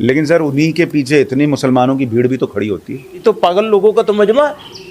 لیکن سر انہی کے پیچھے اتنی مسلمانوں کی بھیڑ بھی تو کھڑی ہوتی ہے. تو پاگل لوگوں کا تو مجمع ہے.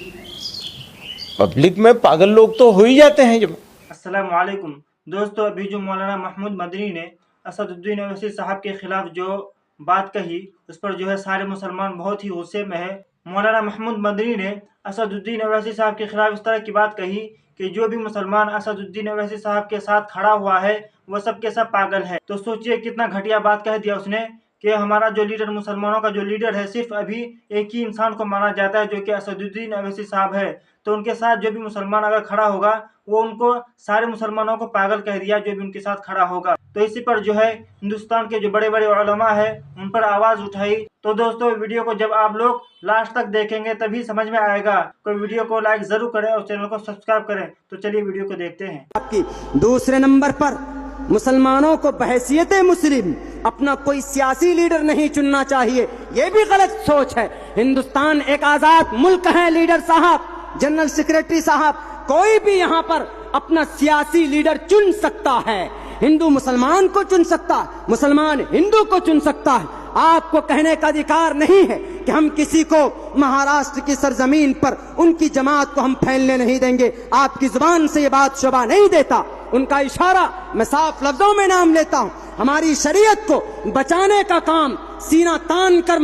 پبلک میں پاگل لوگ تو ہو ہی جاتے ہیں جب. السلام علیکم دوستو، ابھی جو مولانا محمود مدنی نے اسد الدین اویسی صاحب کے خلاف جو بات کہی اس پر جو ہے سارے مسلمان بہت ہی غصے میں ہے. مولانا محمود مدنی نے اسد الدین اویسی صاحب کے خلاف اس طرح کی بات کہی کہ جو بھی مسلمان اسد الدین اویسی صاحب کے ساتھ کھڑا ہوا ہے وہ سب کے سب پاگل ہے. تو سوچئے کتنا گھٹیا بات کہہ دیا اس نے کہ ہمارا جو لیڈر، مسلمانوں کا جو لیڈر ہے، صرف ابھی ایک ہی انسان کو مانا جاتا ہے جو کہ اسد الدین اویسی صاحب ہے. تو ان کے ساتھ جو بھی مسلمان اگر کھڑا ہوگا وہ ان کو سارے مسلمانوں کو پاگل کہہ دیا جو بھی ان کے ساتھ کھڑا ہوگا. تو اسی پر جو ہے ہندوستان کے جو بڑے بڑے علماء ہیں ان پر آواز اٹھائی. تو دوستو ویڈیو کو جب آپ لوگ لاسٹ تک دیکھیں گے تبھی سمجھ میں آئے گا. کوئی ویڈیو کو لائک ضرور کریں اور چینل کو سبسکرائب کریں. تو چلیے ویڈیو کو دیکھتے ہیں. آپ کی دوسرے نمبر پر مسلمانوں کو بحیثیت مسلم اپنا کوئی سیاسی لیڈر نہیں چننا چاہیے، یہ بھی غلط سوچ ہے. ہندوستان ایک آزاد ملک ہے. لیڈر صاحب، جنرل سیکریٹری صاحب، کوئی بھی یہاں پر اپنا سیاسی لیڈر چن سکتا ہے. ہندو مسلمان کو چن سکتا ہے، مسلمان ہندو کو چن سکتا ہے. آپ کو کہنے کا ادھیکار نہیں ہے کہ ہم کسی کو مہاراشٹر کی سرزمین پر ان کی جماعت کو ہم پھیلنے نہیں دیں گے. آپ کی زبان سے یہ بات شوبھا نہیں دیتا. ان کا اشارہ میں صاف لفظوں میں نام لیتا ہوں. ہماری شریعت کو بچانے کا کام سینہ تان کر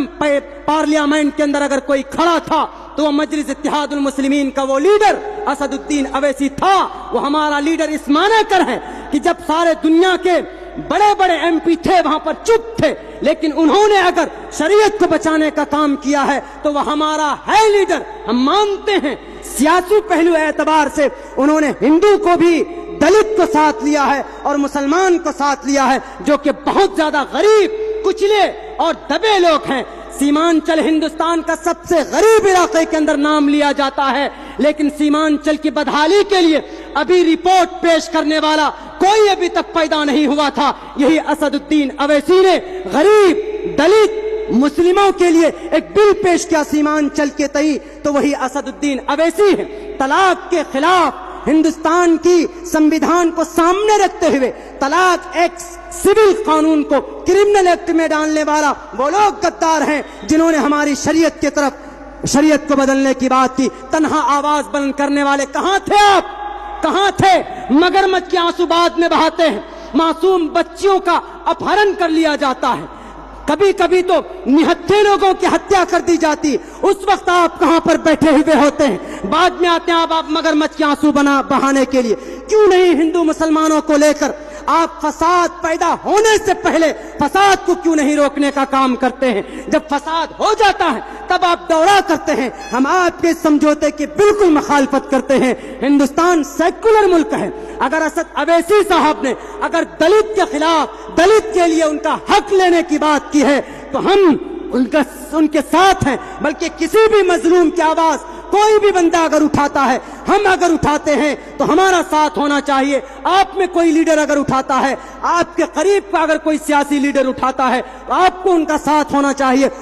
پارلیمنٹ کے اندر اگر کوئی کھڑا تھا تو وہ مجلس اتحاد المسلمین کا وہ لیڈر اسد الدین اویسی تھا. وہ ہمارا لیڈر اس معنی کر ہے کہ جب سارے دنیا کے بڑے بڑے ایم پی تھے وہاں پر چپ تھے، لیکن انہوں نے اگر شریعت کو بچانے کا کام کیا ہے تو وہ ہمارا ہے لیڈر. ہم مانتے ہیں سیاسی پہلو اعتبار سے انہوں نے ہندو کو بھی، دلت کو ساتھ لیا ہے اور مسلمان کو ساتھ لیا ہے جو کہ بہت زیادہ غریب، کچلے اور دبے لوگ ہیں. سیمانچل ہندوستان کا سب سے غریب علاقے کے اندر نام لیا جاتا ہے، لیکن سیمانچل کی بدحالی کے لیے ابھی رپورٹ پیش کرنے والا کوئی ابھی تک پیدا نہیں ہوا تھا. یہی اسد الدین اویسی نے غریب، دلت، مسلموں کے لیے ایک بل پیش کیا سیمانچل کے تئیں، تو وہی اسد الدین اویسی ہے. طلاق کے خلاف ہندوستان کی سمویدھان کو سامنے رکھتے ہوئے طلاق ایک سول قانون کو کرمنل ایکٹ میں ڈالنے والا وہ لوگ غدار ہیں جنہوں نے ہماری شریعت کی طرف، شریعت کو بدلنے کی بات کی. تنہا آواز بلند کرنے والے کہاں تھے آپ؟ کہاں تھے؟ مگرمچھ کے آنسو بعد میں بہاتے ہیں. معصوم بچیوں کا اپہرن کر لیا جاتا ہے. کبھی کبھی تو نہتھے لوگوں کی ہتیا کر دی جاتی. اس وقت آپ کہاں پر بیٹھے ہوئے ہوتے ہیں؟ بعد میں آتے ہیں آپ مگرمچھ کے آنسو بہانے کے لیے. کیوں نہیں ہندو مسلمانوں کو لے کر آپ فساد پیدا ہونے سے پہلے فساد کو کیوں نہیں روکنے کا کام کرتے ہیں؟ جب فساد ہو جاتا ہے تب آپ دورہ کرتے ہیں. ہم آپ کے سمجھوتے کی بالکل مخالفت کرتے ہیں. ہندوستان سیکولر ملک ہے. اگر اسد اویسی صاحب نے اگر دلت کے خلاف، دلت کے لیے ان کا حق لینے کی بات کی ہے تو ہم ان کے ساتھ ہیں. بلکہ کسی بھی مظلوم کی آواز کوئی بھی بندہ اگر اٹھاتا ہے، ہم اگر اٹھاتے ہیں تو ہمارا ساتھ ہونا چاہیے. آپ میں کوئی لیڈر اگر اٹھاتا ہے، آپ کے قریب کا اگر کوئی سیاسی لیڈر اٹھاتا ہے تو آپ کو ان کا ساتھ ہونا چاہیے،